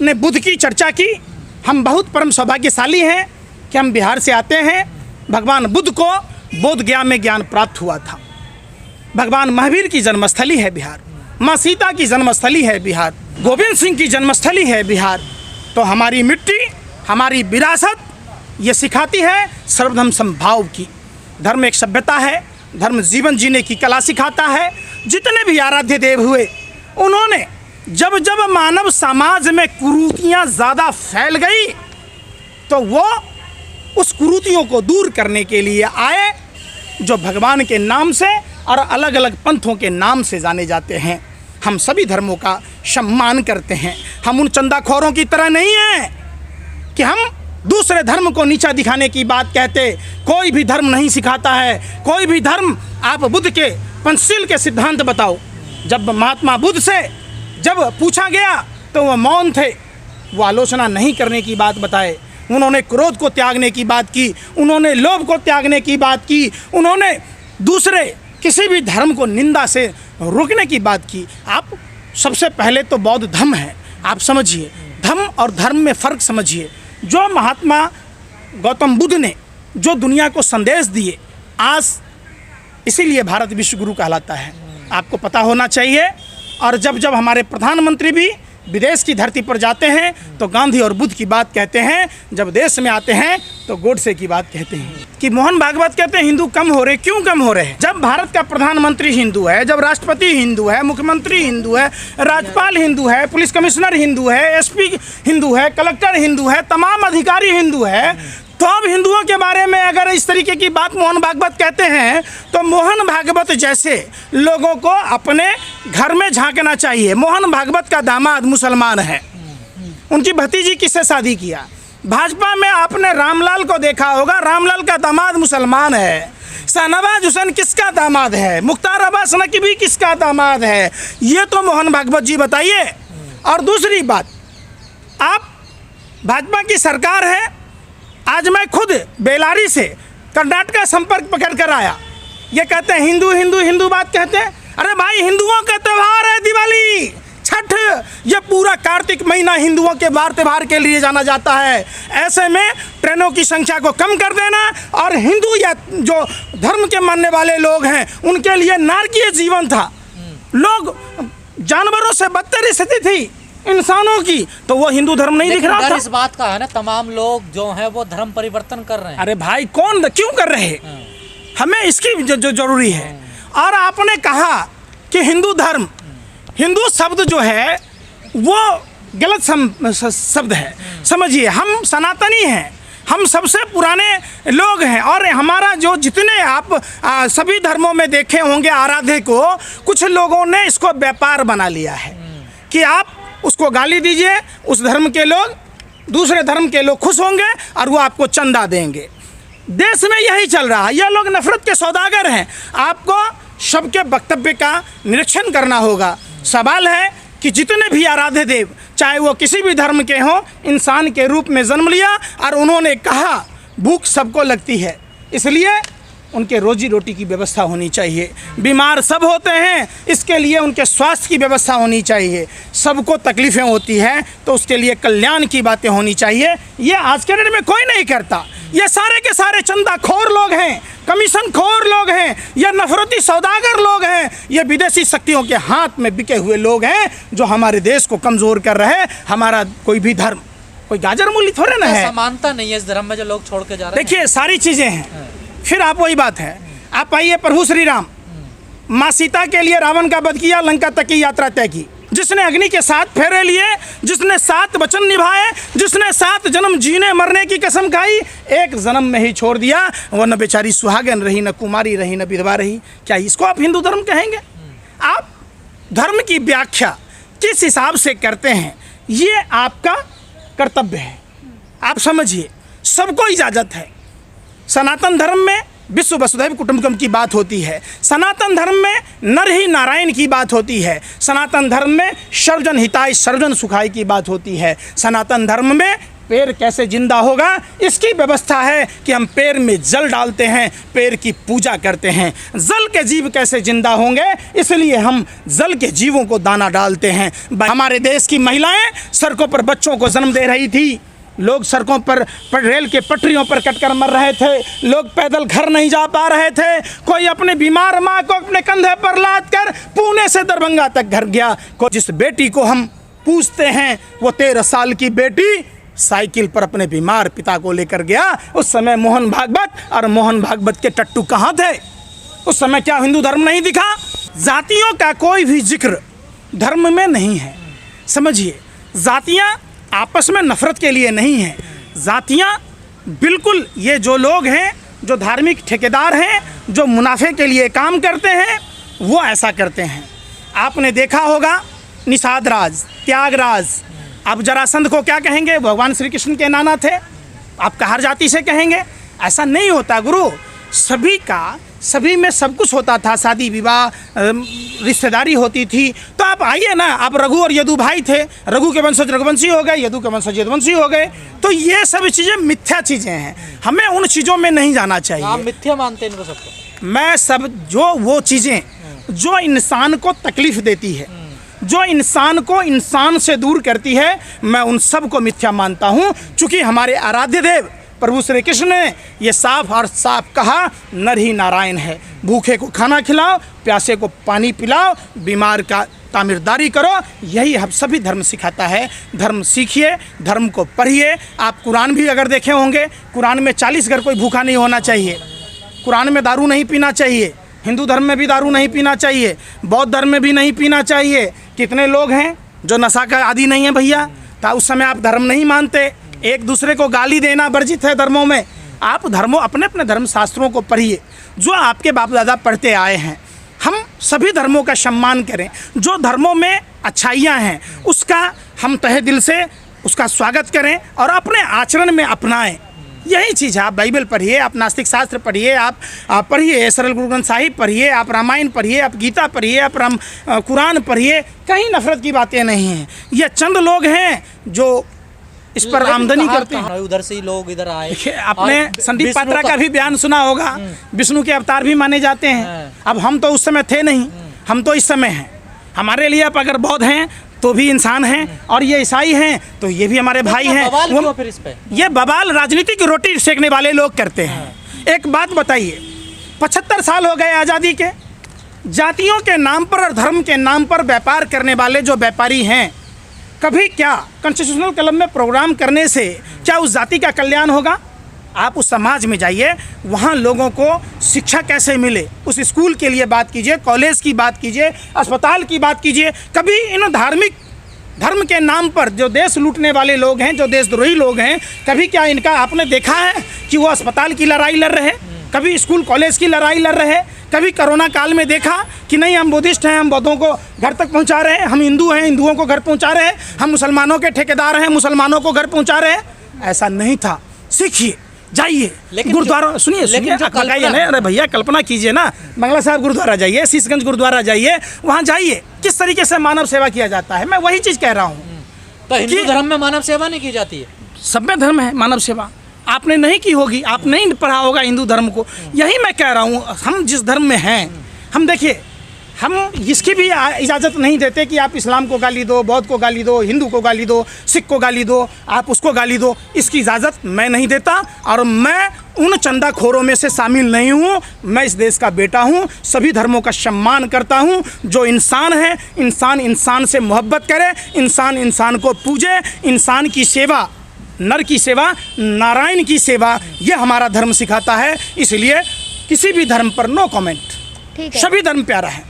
आपने बुद्ध की चर्चा की। हम बहुत परम सौभाग्यशाली हैं कि हम बिहार से आते हैं। भगवान बुद्ध को बोध गया में ज्ञान प्राप्त हुआ था। भगवान महावीर की जन्मस्थली है बिहार, माँ सीता की जन्मस्थली है बिहार, गोविंद सिंह की जन्मस्थली है बिहार। तो हमारी मिट्टी, हमारी विरासत ये सिखाती है सर्वधर्म समभाव की। धर्म एक सभ्यता है, धर्म जीवन जीने की कला सिखाता है। जितने भी आराध्य देव हुए, उन्होंने जब जब मानव समाज में कुरीतियाँ ज़्यादा फैल गई तो वो उस कुरीतियों को दूर करने के लिए आए, जो भगवान के नाम से और अलग अलग पंथों के नाम से जाने जाते हैं। हम सभी धर्मों का सम्मान करते हैं। हम उन चंदाखोरों की तरह नहीं हैं कि हम दूसरे धर्म को नीचा दिखाने की बात कहते। कोई भी धर्म नहीं सिखाता है, कोई भी धर्म। आप बुद्ध के पंचशील के सिद्धांत बताओ। जब महात्मा बुद्ध से जब पूछा गया तो वो मौन थे, वो आलोचना नहीं करने की बात बताए। उन्होंने क्रोध को त्यागने की बात की, उन्होंने लोभ को त्यागने की बात की, उन्होंने दूसरे किसी भी धर्म को निंदा से रोकने की बात की। आप सबसे पहले तो बौद्ध धर्म है, आप समझिए। धर्म और धर्म में फ़र्क समझिए। जो महात्मा गौतम बुद्ध ने जो दुनिया को संदेश दिए, आज इसीलिए भारत विश्व गुरु कहलाता है, आपको पता होना चाहिए। और जब जब हमारे प्रधानमंत्री भी विदेश की धरती पर जाते हैं तो गांधी और बुद्ध की बात कहते हैं, जब देश में आते हैं तो गोडसे की बात कहते हैं। कि मोहन भागवत कहते हैं हिंदू कम हो रहे, क्यों कम हो रहे हैं? जब भारत का प्रधानमंत्री हिंदू है, जब राष्ट्रपति हिंदू है, मुख्यमंत्री हिंदू है, राज्यपाल हिंदू है, पुलिस कमिश्नर हिंदू है, एसपी हिंदू है, कलेक्टर हिंदू है, तमाम अधिकारी हिंदू है, तो अब हिंदुओं के बारे में अगर इस तरीके की बात मोहन भागवत कहते हैं तो मोहन भागवत जैसे लोगों को अपने घर में झांकना चाहिए। मोहन भागवत का दामाद मुसलमान है, उनकी भतीजी किससे शादी किया? भाजपा में आपने रामलाल को देखा होगा, रामलाल का दामाद मुसलमान है। शाहनवाज हुसैन किसका दामाद है? मुख्तार अब्बास नकवी किसका दामाद है? ये तो मोहन भागवत जी बताइए। और दूसरी बात, आप भाजपा की सरकार है। आज मैं खुद बेलारी से कर्नाटक का संपर्क पकड़ कर आया। ये कहते हैं हिंदू हिंदू हिंदू बात कहते हैं। अरे भाई, हिंदुओं का त्यौहार है दिवाली, छठ। ये पूरा कार्तिक महीना हिंदुओं के वार त्योहार के लिए जाना जाता है। ऐसे में ट्रेनों की संख्या को कम कर देना और हिंदू या जो धर्म के मानने वाले लोग हैं उनके लिए नारकीय जीवन था। लोग जानवरों से बदतर स्थिति थी इंसानों की, तो वो हिंदू धर्म नहीं दिख रहा था। इस बात का है ना, तमाम लोग जो हैं वो धर्म परिवर्तन कर रहे हैं। अरे भाई, कौन क्यों कर रहे हैं? हमें इसकी जो जरूरी है। और आपने कहा कि हिंदू धर्म, हिंदू शब्द जो है वो गलत शब्द है। समझिए, हम सनातनी हैं, हम सबसे पुराने लोग हैं। और हमारा जो जितने आप सभी धर्मों में देखे होंगे आराध्य को, कुछ लोगों ने इसको व्यापार बना लिया है कि आप उसको गाली दीजिए, उस धर्म के लोग, दूसरे धर्म के लोग खुश होंगे और वो आपको चंदा देंगे। देश में यही चल रहा है। ये लोग नफरत के सौदागर हैं। आपको सबके वक्तव्य का निरीक्षण करना होगा। सवाल है कि जितने भी आराध्य देव, चाहे वो किसी भी धर्म के हों, इंसान के रूप में जन्म लिया और उन्होंने कहा भूख सबको लगती है, इसलिए उनके रोजी रोटी की व्यवस्था होनी चाहिए। बीमार सब होते हैं, इसके लिए उनके स्वास्थ्य की व्यवस्था होनी चाहिए। सबको तकलीफ़ें होती हैं तो उसके लिए कल्याण की बातें होनी चाहिए। ये आज के डेट में कोई नहीं करता। ये सारे के सारे चंदाखोर लोग हैं, कमीशन खोर लोग हैं, ये नफरती सौदागर लोग हैं, ये विदेशी शक्तियों के हाथ में बिके हुए लोग हैं जो हमारे देश को कमज़ोर कर रहे हैं। हमारा कोई भी धर्म कोई गाजर मूली थोड़े ना है। समानता नहीं है इस धर्म में जो लोग छोड़ के जा रहे हैं। देखिए, सारी चीज़ें हैं। फिर आप वही बात है, आप आइए, प्रभु श्री राम माँ सीता के लिए रावण का वध किया, लंका तक की यात्रा तय की। जिसने अग्नि के 7 फेरे लिए, जिसने 7 वचन निभाए, जिसने 7 जन्म जीने मरने की कसम खाई, एक जन्म में ही छोड़ दिया। वो न बेचारी सुहागन रही, न कुमारी रही, न विधवा रही। क्या इसको आप हिंदू धर्म कहेंगे? आप धर्म की व्याख्या किस हिसाब से करते हैं, ये आपका कर्तव्य है। आप समझिए, सबको इजाज़त है। सनातन धर्म में विश्व वसुधैव कुटुंबकम की बात होती है। सनातन धर्म में नर ही नारायण की बात होती है। सनातन धर्म में सर्वजन हिताय सर्वजन सुखाय की बात होती है। सनातन धर्म में पेड़ कैसे जिंदा होगा, इसकी व्यवस्था है कि हम पेड़ में जल डालते हैं, पेड़ की पूजा करते हैं। जल के जीव कैसे जिंदा होंगे, इसलिए हम जल के जीवों को दाना डालते हैं। हमारे देश की महिलाएं सड़कों पर बच्चों को जन्म दे रही थी, लोग सड़कों पर रेल के पटरियों पर कटकर मर रहे थे, लोग पैदल घर नहीं जा पा रहे थे, कोई अपने बीमार माँ को अपने कंधे पर लाद कर पुणे से दरभंगा तक घर गया। जिस बेटी को हम पूछते हैं वो 13 साल की बेटी साइकिल पर अपने बीमार पिता को लेकर गया। उस समय मोहन भागवत और मोहन भागवत के टट्टू कहाँ थे? उस समय क्या हिंदू धर्म नहीं दिखा? जातियों का कोई भी जिक्र धर्म में नहीं है। समझिए, जातियाँ आपस में नफरत के लिए नहीं हैं। जातियाँ बिल्कुल ये जो लोग हैं, जो धार्मिक ठेकेदार हैं, जो मुनाफे के लिए काम करते हैं, वो ऐसा करते हैं। आपने देखा होगा निषाद राज, त्यागराज, अब जरासंध को क्या कहेंगे? भगवान श्री कृष्ण के नाना थे, आप कहार जाति से कहेंगे? ऐसा नहीं होता गुरु। सभी में सब कुछ होता था, शादी विवाह रिश्तेदारी होती थी। तो आप आइए ना, आप रघु और यदु भाई थे, रघु के वंशज रघुवंशी हो गए, यदु के वंशज यदुवंशी हो गए। तो ये सब चीज़ें मिथ्या चीज़ें हैं, हमें उन चीज़ों में नहीं जाना चाहिए। आप मिथ्या मानते हैं इनको सबको? मैं सब जो वो चीज़ें जो इंसान को तकलीफ देती है, जो इंसान को इंसान से दूर करती है, मैं उन सब को मिथ्या मानता हूँ। चूँकि हमारे आराध्य देव प्रभु श्री कृष्ण ने ये साफ और साफ कहा, नर ही नारायण है। भूखे को खाना खिलाओ, प्यासे को पानी पिलाओ, बीमार का तामीरदारी करो। यही हम सभी धर्म सिखाता है। धर्म सीखिए, धर्म को पढ़िए। आप कुरान भी अगर देखे होंगे, कुरान में 40 घर कोई भूखा नहीं होना चाहिए। कुरान में दारू नहीं पीना चाहिए। हिंदू धर्म में भी दारू नहीं पीना चाहिए, बौद्ध धर्म में भी नहीं पीना चाहिए। कितने लोग हैं जो नशा का आदी नहीं है भैया? तो उस समय आप धर्म नहीं मानते। एक दूसरे को गाली देना वर्जित है धर्मों में। आप अपने अपने धर्म शास्त्रों को पढ़िए, जो आपके बाप दादा पढ़ते आए हैं। हम सभी धर्मों का सम्मान करें। जो धर्मों में अच्छाइयाँ हैं उसका हम तहे दिल से उसका स्वागत करें और अपने आचरण में अपनाएं। यही चीज़ है। आप बाइबल पढ़िए, आप नास्तिक शास्त्र पढ़िए, आप पढ़िए सरल गुरु ग्रंथ साहिब पढ़िए, आप रामायण पढ़िए, आप गीता पढ़िए, आप कुरान पढ़िए। कहीं नफरत की बातें नहीं हैं। ये चंद लोग हैं जो इस पर आमदनी करते हैं। उधर से ही लोग इधर आए। आपने संदीप पात्रा का भी बयान सुना होगा, विष्णु के अवतार भी माने जाते हैं। अब हम तो उस समय थे नहीं, हम तो इस समय हैं। हमारे लिए आप अगर बौद्ध हैं तो भी इंसान हैं, और ये ईसाई हैं तो ये भी हमारे भाई हैं। फिर इस पे ये बवाल राजनीति की रोटी सेकने वाले लोग करते हैं। एक बात बताइए, 75 साल हो गए आज़ादी के, जातियों के नाम पर और धर्म के नाम पर व्यापार करने वाले जो व्यापारी हैं, कभी क्या कॉन्स्टिट्यूशनल क्लब में प्रोग्राम करने से क्या उस जाति का कल्याण होगा? आप उस समाज में जाइए, वहाँ लोगों को शिक्षा कैसे मिले, उस स्कूल के लिए बात कीजिए, कॉलेज की बात कीजिए, अस्पताल की बात कीजिए। कभी इन धार्मिक धर्म के नाम पर जो देश लूटने वाले लोग हैं, जो देशद्रोही लोग हैं, कभी क्या इनका आपने देखा है कि वो अस्पताल की लड़ाई लड़ रहे, कभी स्कूल कॉलेज की लड़ाई लड़ रहे? कभी कोरोना काल में देखा कि नहीं हम बुद्धिस्ट हैं, हम बौद्धों को घर तक पहुंचा रहे हैं, हम हिंदू हैं, हिंदुओं को घर पहुंचा रहे हैं, हम मुसलमानों के ठेकेदार हैं, मुसलमानों को घर पहुंचा रहे हैं? ऐसा नहीं था। सीखिए, जाइए गुरुद्वारा, सुनिए अरे भैया कल्पना कीजिए ना, मंगला साहब गुरुद्वारा जाइए, शीशगंज गुरुद्वारा जाइए, वहाँ जाइए किस तरीके से मानव सेवा किया जाता है। मैं वही चीज़ कह रहा हूँ। तो हिंदू धर्म में मानव सेवा नहीं की जाती है? सब में धर्म है मानव सेवा। आपने नहीं की होगी, आप नहीं पढ़ा होगा हिंदू धर्म को। यही मैं कह रहा हूँ, हम जिस धर्म में हैं, हम देखिए, हम इसकी भी इजाज़त नहीं देते कि आप इस्लाम को गाली दो, बौद्ध को गाली दो, हिंदू को गाली दो, सिख को गाली दो, आप उसको गाली दो। इसकी इजाज़त मैं नहीं देता, और मैं उन चंदाखोरों में से शामिल नहीं हूँ। मैं इस देश का बेटा हूँ, सभी धर्मों का सम्मान करता हूँ। जो इंसान है, इंसान इंसान से मोहब्बत करे, इंसान इंसान को पूजे, इंसान की सेवा, नर की सेवा, नारायण की सेवा, यह हमारा धर्म सिखाता है। इसलिए किसी भी धर्म पर नो कमेंट। सभी धर्म प्यारा है।